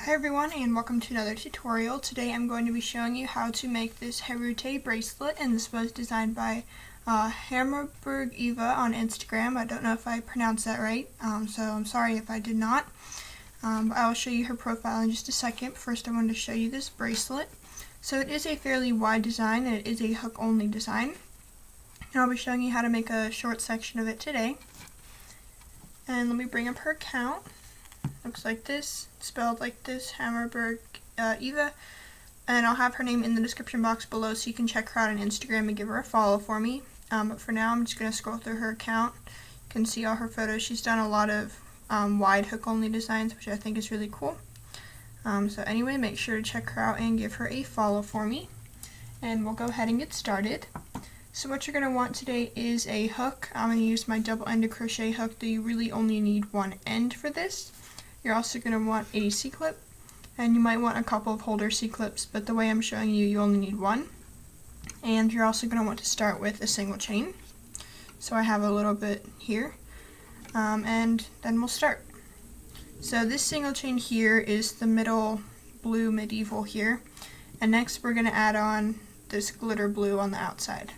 Hi everyone, and welcome to another tutorial. Today I'm going to be showing you how to make this Herute bracelet, and this was designed by Herute Eva on Instagram. I don't know if I pronounced that right, so I'm sorry if I did not. But I will show you her profile in just a second. First I wanted to show you this bracelet. So it is a fairly wide design, and it is a hook only design. And I'll be showing you how to make a short section of it today. And let me bring up her account. Looks like this, spelled like this, Herute Eva, and I'll have her name in the description box below so you can check her out on Instagram and give her a follow for me. But for now, I'm just going to scroll through her account. You can see all her photos. She's done a lot of wide hook-only designs, which I think is really cool. So anyway, make sure to check her out and give her a follow for me. And we'll go ahead and get started. So what you're going to want today is a hook. I'm going to use my double-ended crochet hook, though you really only need one end for this. You're also going to want a C-clip, and you might want a couple of holder C-clips, but the way I'm showing you, you only need one. And you're also going to want to start with a single chain. So I have a little bit here, and then we'll start. So this single chain here is the middle blue medieval here, and next we're going to add on this glitter blue on the outside.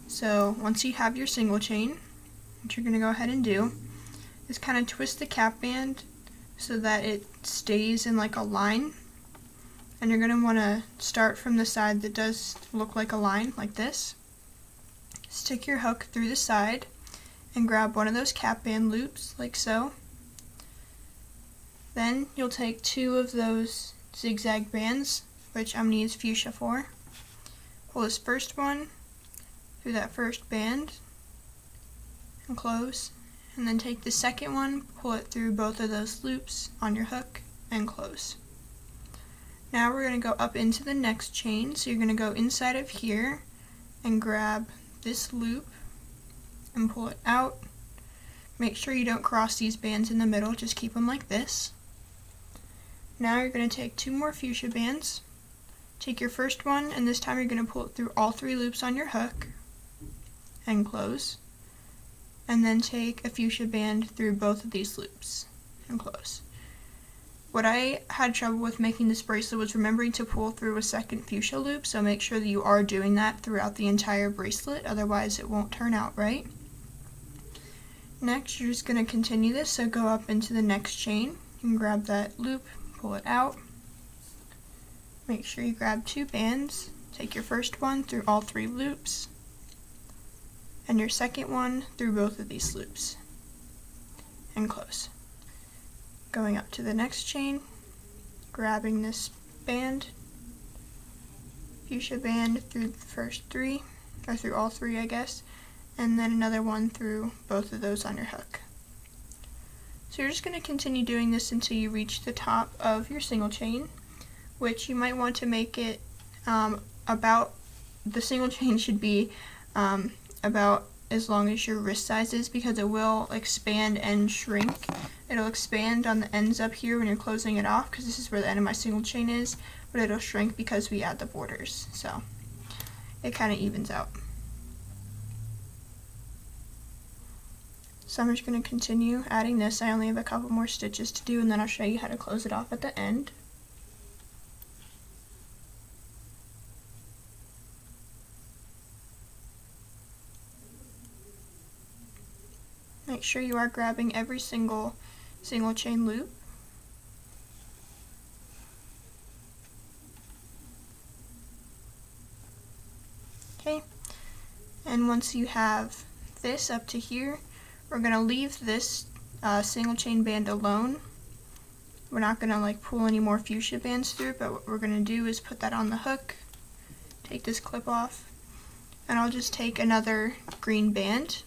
So once you have your single chain, what you're going to go ahead and do is kind of twist the cap band so that it stays in like a line, and you're going to want to start from the side that does look like a line, like this. Stick your hook through the side and grab one of those cap band loops like so. Then you'll take two of those zigzag bands, which I'm going to use fuchsia for. Pull this first one through that first band and close. And then take the second one, pull it through both of those loops on your hook, and close. Now we're going to go up into the next chain, so you're going to go inside of here and grab this loop and pull it out. Make sure you don't cross these bands in the middle, just keep them like this. Now you're going to take two more fuchsia bands, take your first one, and this time you're going to pull it through all three loops on your hook, and close. And then take a fuchsia band through both of these loops and close. What I had trouble with making this bracelet was remembering to pull through a second fuchsia loop, so make sure that you are doing that throughout the entire bracelet, otherwise it won't turn out right. Next, you're just going to continue this, so go up into the next chain and grab that loop, pull it out. Make sure you grab two bands, take your first one through all three loops, and your second one through both of these loops, and close. Going up to the next chain, grabbing this band, fuchsia band through the first three, or through all three I guess, and then another one through both of those on your hook. So you're just going to continue doing this until you reach the top of your single chain, which you might want to make it about, the single chain should be about as long as your wrist size is, because it will expand and shrink. It'll expand on the ends up here when you're closing it off, because this is where the end of my single chain is, but it'll shrink because we add the borders, so it kind of evens out. So I'm just going to continue adding this. I only have a couple more stitches to do, and then I'll show you how to close it off at the end. Make sure you are grabbing every single chain loop. Okay, and once you have this up to here, we're going to leave this single chain band alone. We're not going to like pull any more fuchsia bands through, but what we're going to do is put that on the hook, take this clip off, and I'll just take another green band.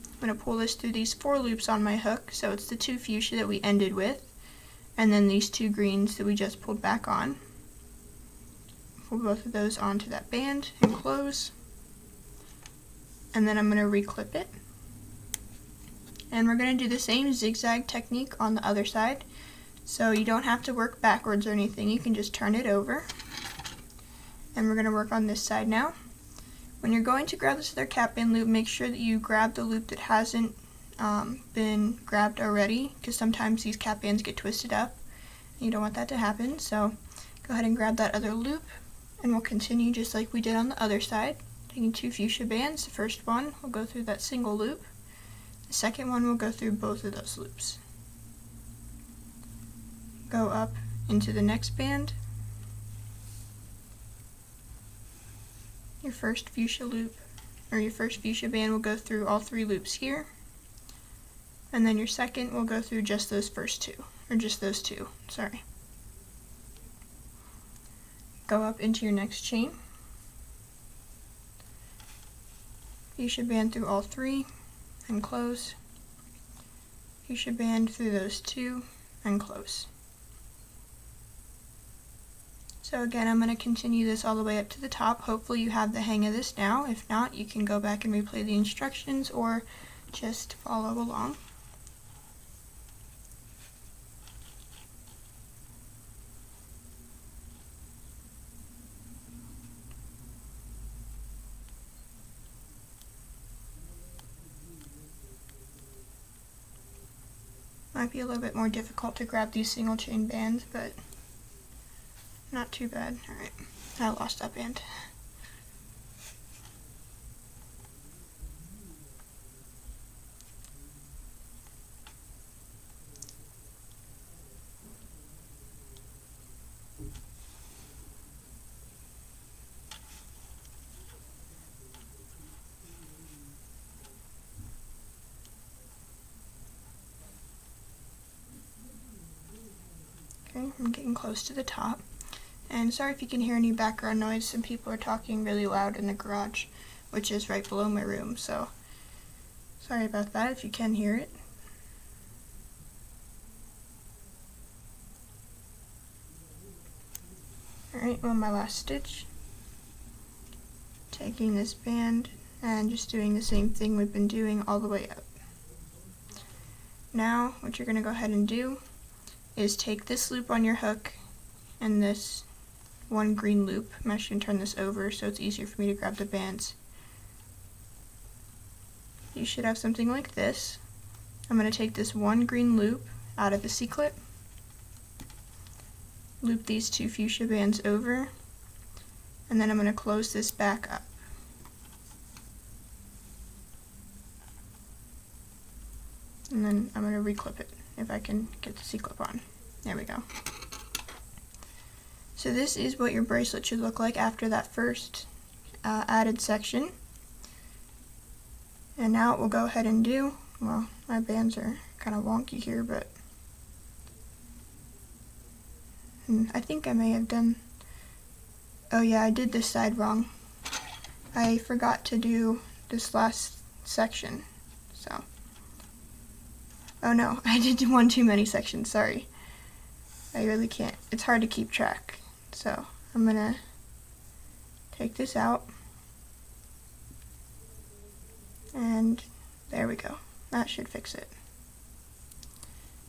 I'm going to pull this through these four loops on my hook, so it's the two fuchsia that we ended with, and then these two greens that we just pulled back on. Pull both of those onto that band and close, and then I'm going to reclip it. And we're going to do the same zigzag technique on the other side, so you don't have to work backwards or anything, you can just turn it over. And we're going to work on this side now. When you're going to grab this other cap band loop, make sure that you grab the loop that hasn't been grabbed already, because sometimes these cap bands get twisted up. You don't want that to happen, so go ahead and grab that other loop, and we'll continue just like we did on the other side. Taking 2 fuchsia bands, the first one will go through that single loop, the second one will go through both of those loops. Go up into the next band. Your first fuchsia loop, or your first fuchsia band will go through all 3 loops here, and then your second will go through just those first 2, or just those 2, sorry. Go up into your next chain, fuchsia band through all 3, and close, fuchsia band through those 2, and close. So again, I'm going to continue this all the way up to the top. Hopefully you have the hang of this now. If not, you can go back and replay the instructions or just follow along. Might be a little bit more difficult to grab these single chain bands, but not too bad. Alright, I lost that band. Okay, I'm getting close to the top. And sorry if you can hear any background noise. Some people are talking really loud in the garage, which is right below my room, so sorry about that if you can hear it. Alright, on my last stitch, taking this band and just doing the same thing we've been doing all the way up. Now, what you're going to go ahead and do is take this loop on your hook and this one green loop. I'm actually going to turn this over so it's easier for me to grab the bands. You should have something like this. I'm going to take this one green loop out of the C-clip, loop these 2 fuchsia bands over, and then I'm going to close this back up. And then I'm going to reclip it if I can get the C-clip on. There we go. So this is what your bracelet should look like after that first added section. And now what we'll go ahead and do, well, my bands are kind of wonky here, but I think I may have done, oh yeah, I did this side wrong. I forgot to do this last section, so. Oh no, I did do one too many sections, sorry. I really can't, it's hard to keep track. So I'm gonna take this out, and there we go. That should fix it.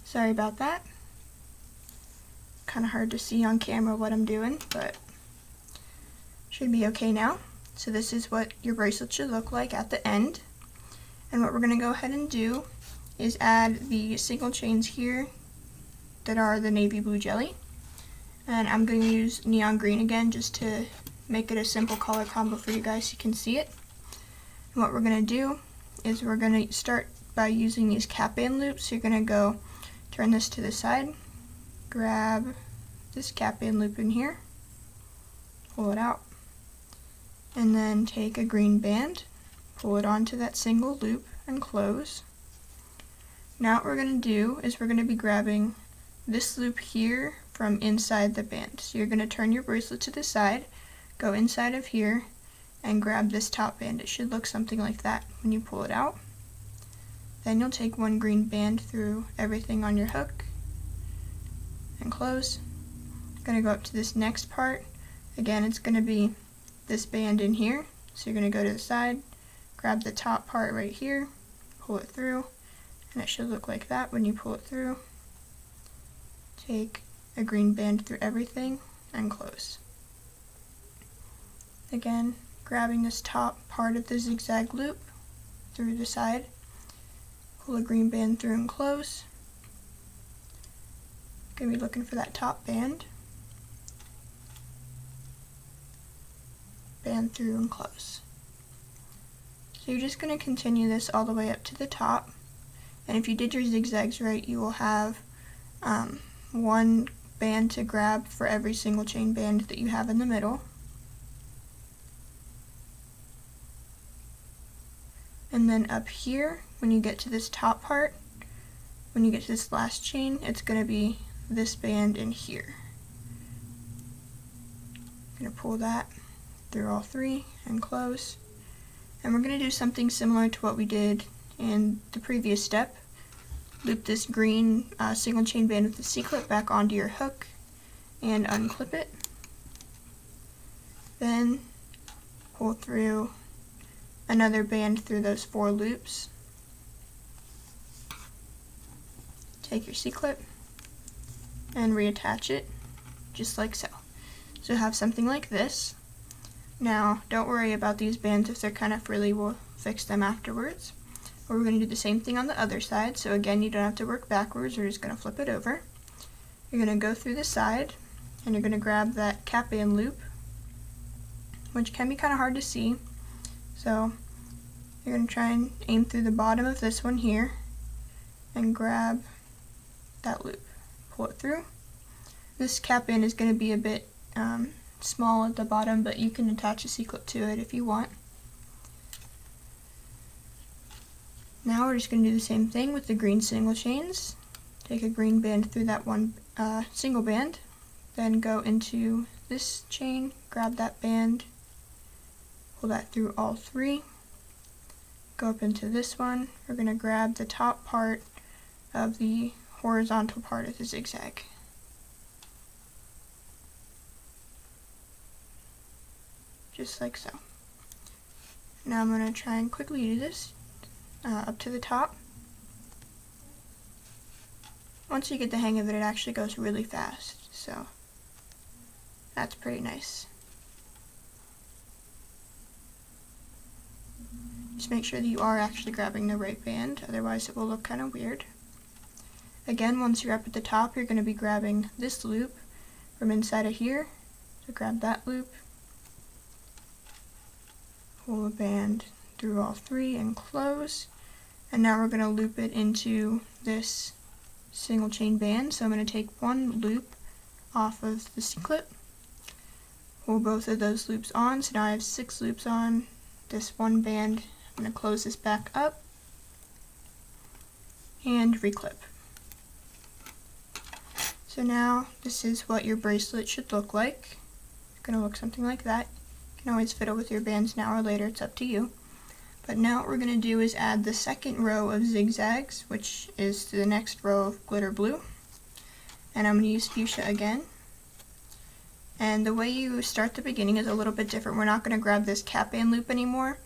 Sorry about that. Kind of hard to see on camera what I'm doing, but should be okay now. So this is what your bracelet should look like at the end. And what we're gonna go ahead and do is add the single chains here that are the navy blue jelly. And I'm going to use neon green again just to make it a simple color combo for you guys so you can see it. And what we're going to do is we're going to start by using these cap band loops. So you're going to go turn this to the side, grab this cap band loop in here, pull it out, and then take a green band, pull it onto that single loop and close. Now what we're going to do is we're going to be grabbing this loop here from inside the band. So you're going to turn your bracelet to the side, go inside of here, and grab this top band. It should look something like that when you pull it out. Then you'll take one green band through everything on your hook and close. Going to go up to this next part. Again, it's going to be this band in here. So you're going to go to the side, grab the top part right here, pull it through, and it should look like that when you pull it through. Take a green band through everything and close. Again, grabbing this top part of the zigzag loop through the side, pull a green band through and close. Gonna be looking for that top band. Band through and close. So you're just going to continue this all the way up to the top, and if you did your zigzags right, you will have one band to grab for every single chain band that you have in the middle. And then up here, when you get to this top part, when you get to this last chain, it's going to be this band in here. I'm going to pull that through all three and close. And we're going to do something similar to what we did in the previous step. Loop this green single chain band with the C-clip back onto your hook and unclip it. Then pull through another band through those 4 loops. Take your C-clip and reattach it just like so. So have something like this. Now, don't worry about these bands if they're kind of frilly, we'll fix them afterwards. We're going to do the same thing on the other side, so again, you don't have to work backwards, we're just going to flip it over. You're going to go through the side, and you're going to grab that cap band loop, which can be kind of hard to see. So, you're going to try and aim through the bottom of this one here, and grab that loop. Pull it through. This cap band is going to be a bit small at the bottom, but you can attach a C-clip to it if you want. Now we're just going to do the same thing with the green single chains. Take a green band through that one single band, then go into this chain, grab that band, pull that through all 3, go up into this one. We're going to grab the top part of the horizontal part of the zigzag. Just like so. Now I'm going to try and quickly do this up to the top. Once you get the hang of it, it actually goes really fast, so that's pretty nice. Just make sure that you are actually grabbing the right band, otherwise it will look kind of weird. Again, once you're up at the top, you're going to be grabbing this loop from inside of here. So grab that loop, pull the band through all 3 and close. And now we're going to loop it into this single chain band. So I'm going to take one loop off of the C-clip, pull both of those loops on. So now I have 6 loops on this one band. I'm going to close this back up and reclip. So now this is what your bracelet should look like. It's going to look something like that. You can always fiddle with your bands now or later, it's up to you. But now what we're going to do is add the second row of zigzags, which is the next row of glitter blue. And I'm going to use fuchsia again. And the way you start the beginning is a little bit different. We're not going to grab this cap band loop anymore.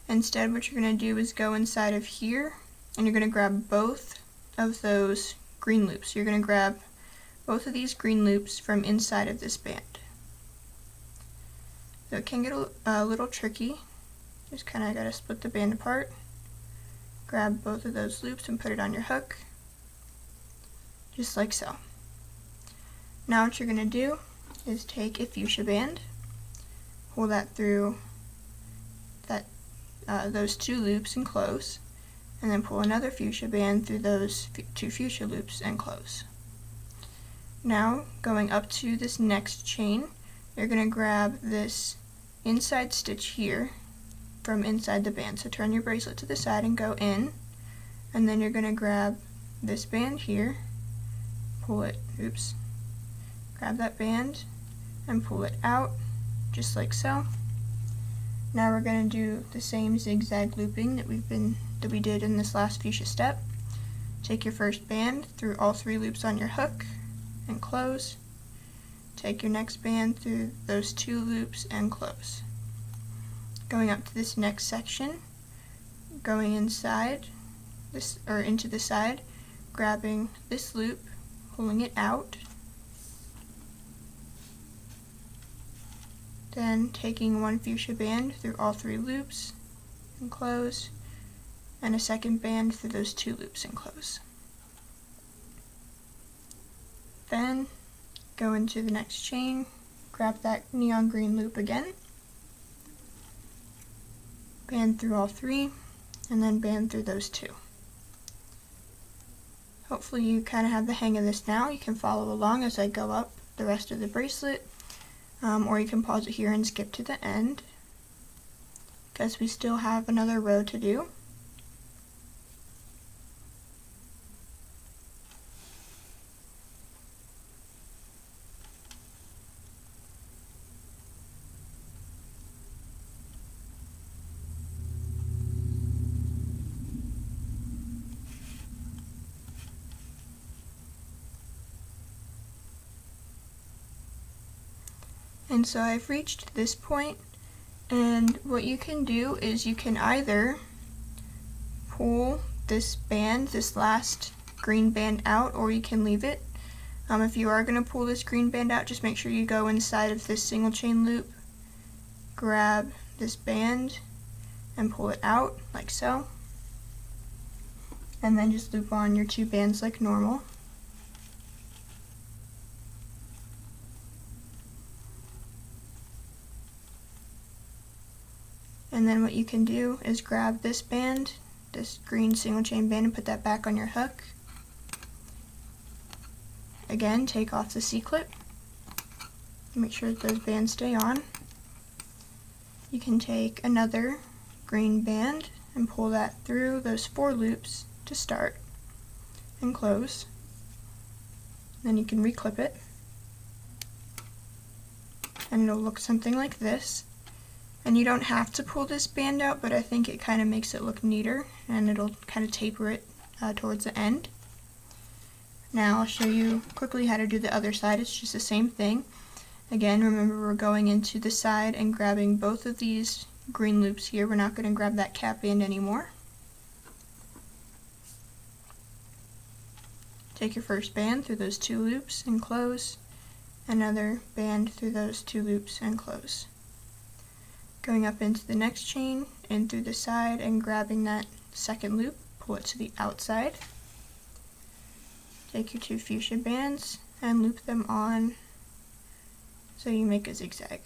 Instead, what you're going to do is go inside of here, and you're going to grab both of those green loops. You're going to grab both of these green loops from inside of this band. So it can get a little tricky. Just kind of got to split the band apart. Grab both of those loops and put it on your hook, just like so. Now what you're going to do is take a fuchsia band, pull that through those 2 loops and close, and then pull another fuchsia band through those 2 fuchsia loops and close. Now, going up to this next chain, you're going to grab this inside stitch here from inside the band. So turn your bracelet to the side and go in, and then you're going to grab this band here, pull it, grab that band and pull it out, just like so. Now we're going to do the same zigzag looping that we did in this last fuchsia step. Take your first band through all 3 loops on your hook and close. Take your next band through those 2 loops and close. Going up to this next section, going inside this or into the side, grabbing this loop, pulling it out, then taking one fuchsia band through all 3 loops and close, and a second band through those 2 loops and close. Then go into the next chain, grab that neon green loop again, band through all 3, and then band through those 2. Hopefully you kind of have the hang of this now. You can follow along as I go up the rest of the bracelet, or you can pause it here and skip to the end, because we still have another row to do. And so I've reached this point, and what you can do is you can either pull this band, this last green band out, or you can leave it. If you are going to pull this green band out, just make sure you go inside of this single chain loop, grab this band, and pull it out like so, and then just loop on your 2 bands like normal. And then what you can do is grab this band, this green single chain band, and put that back on your hook. Again, take off the C-clip. Make sure that those bands stay on. You can take another green band and pull that through those 4 loops to start and close. Then you can reclip it, and it'll look something like this. And you don't have to pull this band out, but I think it kind of makes it look neater, and it'll kind of taper it towards the end. Now I'll show you quickly how to do the other side. It's just the same thing. Again, remember we're going into the side and grabbing both of these green loops here. We're not going to grab that cap band anymore. Take your first band through those 2 loops and close. Another band through those 2 loops and close. Going up into the next chain, in through the side, and grabbing that second loop, pull it to the outside. Take your 2 fuchsia bands and loop them on so you make a zigzag.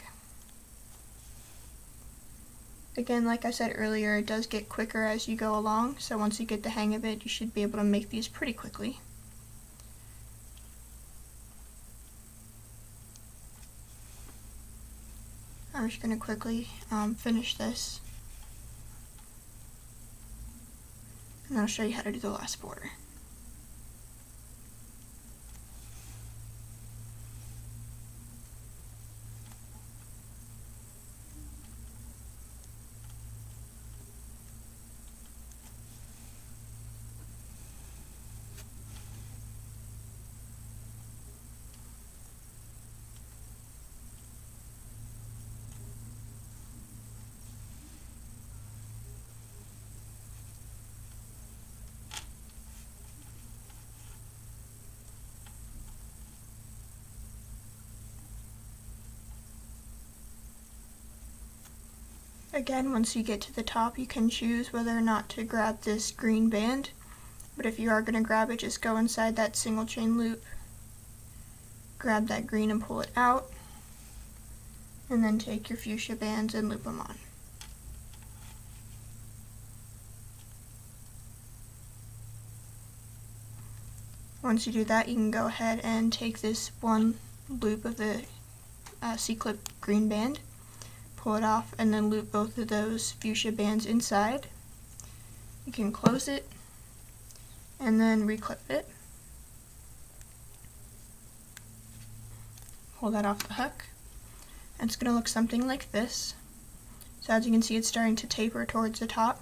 Again, like I said earlier, it does get quicker as you go along, so once you get the hang of it, you should be able to make these pretty quickly. I'm just going to quickly finish this, and I'll show you how to do the last border. Again, once you get to the top, you can choose whether or not to grab this green band, but if you are going to grab it, just go inside that single chain loop, grab that green and pull it out, and then take your fuchsia bands and loop them on. Once you do that, you can go ahead and take this 1 loop of the C-clip green band, pull it off, and then loop both of those fuchsia bands inside. You can close it and then reclip it. Pull that off the hook, and it's going to look something like this. So as you can see, it's starting to taper towards the top,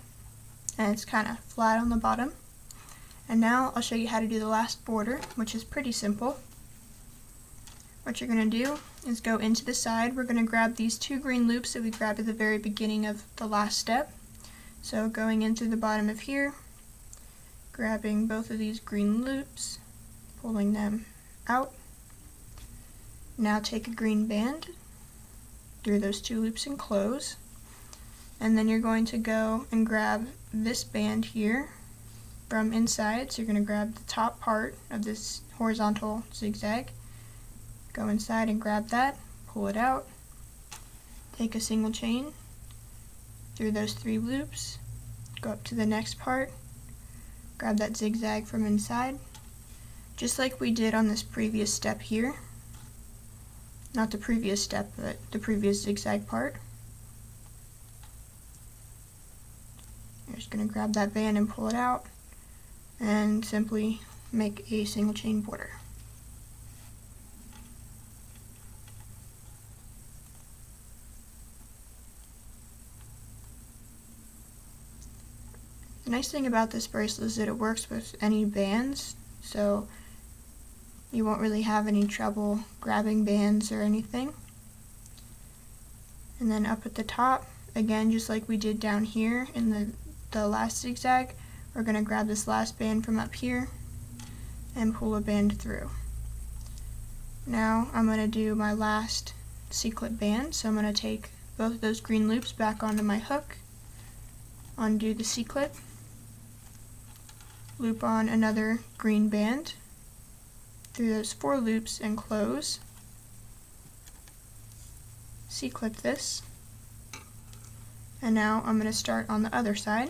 and it's kind of flat on the bottom. And now I'll show you how to do the last border, which is pretty simple. What you're going to do is go into the side. We're going to grab these 2 green loops that we grabbed at the very beginning of the last step. So going into the bottom of here, grabbing both of these green loops, pulling them out. Now take a green band through those 2 loops and close. And then you're going to go and grab this band here from inside. So you're going to grab the top part of this horizontal zigzag, go inside and grab that, pull it out, take a single chain through those 3 loops, go up to the next part, grab that zigzag from inside, just like we did on this previous step here. Not the previous step, but the previous zigzag part. You're just going to grab that band and pull it out, and simply make a single chain border. The nice thing about this bracelet is that it works with any bands, so you won't really have any trouble grabbing bands or anything. And then up at the top, again, just like we did down here in the last zigzag, we're going to grab this last band from up here and pull a band through. Now I'm going to do my last C-clip band, so I'm going to take both of those green loops back onto my hook, undo the C-clip, loop on another green band through those 4 loops and close, C-clip this, and now I'm going to start on the other side.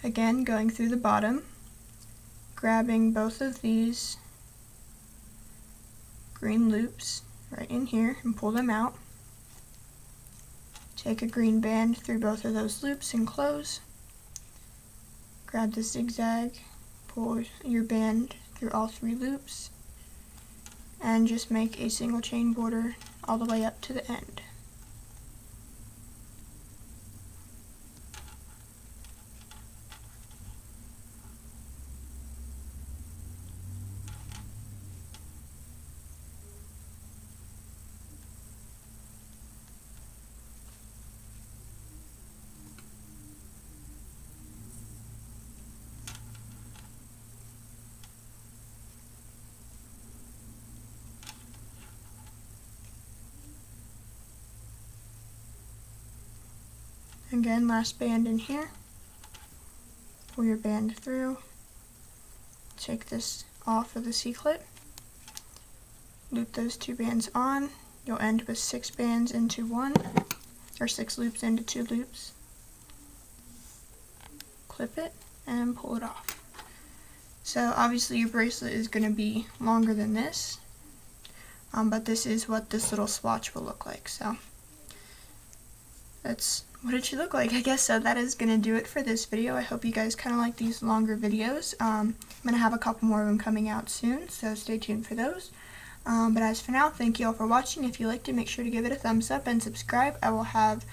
Again, going through the bottom, grabbing both of these green loops right in here and pull them out. Take a green band through both of those loops and close. Grab the zigzag, pull your band through all 3 loops, and just make a single chain border all the way up to the end. Again, last band in here, pull your band through, take this off of the C-clip, loop those 2 bands on, you'll end with 6 bands into 1, or 6 loops into 2 loops, clip it, and pull it off. So obviously your bracelet is going to be longer than this, but this is what this little swatch will look like. So that's what it should look like, I guess. So that is going to do it for this video. I hope you guys kind of like these longer videos. I'm going to have a couple more of them coming out soon, so stay tuned for those. But as for now, thank you all for watching. If you liked it, make sure to give it a thumbs up and subscribe. I will have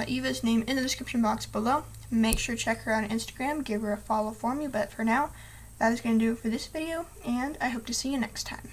Eva's name in the description box below. Make sure to check her out on Instagram, give her a follow for me. But for now, that is going to do it for this video, and I hope to see you next time.